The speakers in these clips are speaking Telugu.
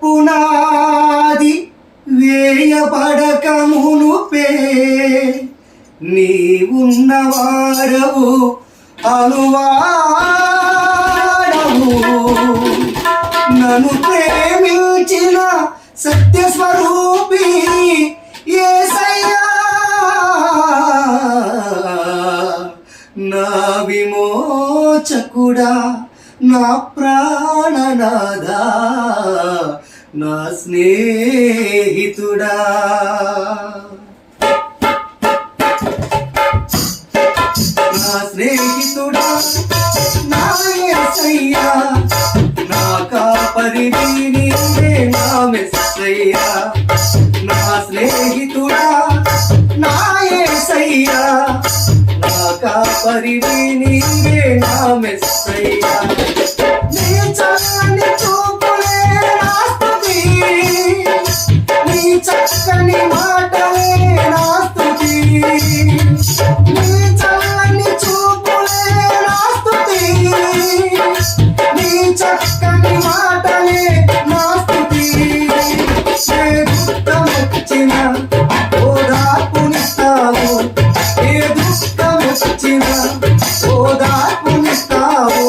జగత్పునాది వేయబడక మునుపే నీవున్నవాడవు అనువాడవు నన్ను ప్రేమించిన సత్యస్వరూపి యేసయ్యా నా విమోచకుడా నా ప్రాణనాదా నా స్నేహితుడా నా స్నేహితుడా నా యేసయ్యా నా కాపరివి నీవే నా మెస్సయ్యా నా స్నేహితుడా నా యేసయ్యా నా కాపరివి నీవే నా మెస్సయ్యా నీ చల్లని చూపులే నా స్తుతి నీ చక్కని మాటలే నా స్తుతి నీ చల్లని చూపులే నా స్తుతి నీ చక్కని మాటలే నా స్తుతి ఏ దుఃఖమొచ్చిన ఓదార్పునిస్తావు ఏ దుఃఖమొచ్చిన ఓదార్పునిస్తావు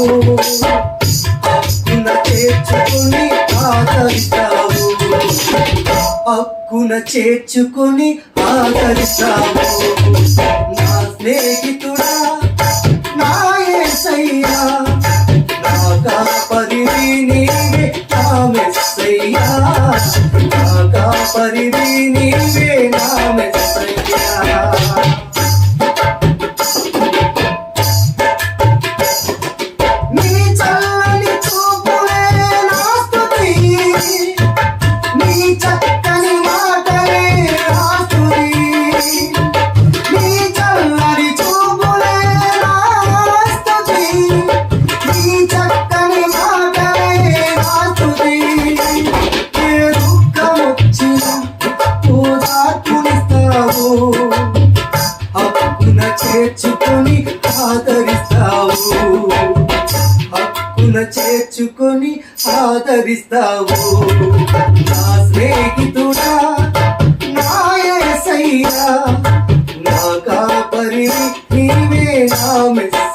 హక్కున చేర్చుకుని ఆదరిస్తావు నా స్నేహితుడా నా యేసయ్యా నా కాపరివి నీవే నా మెస్సయ్యా నా కాపరివి నీవే నా మెస్సయ్యా హక్కున చేర్చుకొని ఆదరిస్తావు హక్కున చేర్చుకొని ఆదరిస్తావు నా స్నేహితుడా నా యేసయ్యా నా కాపరివి నీవే నా మెస్సయ్యా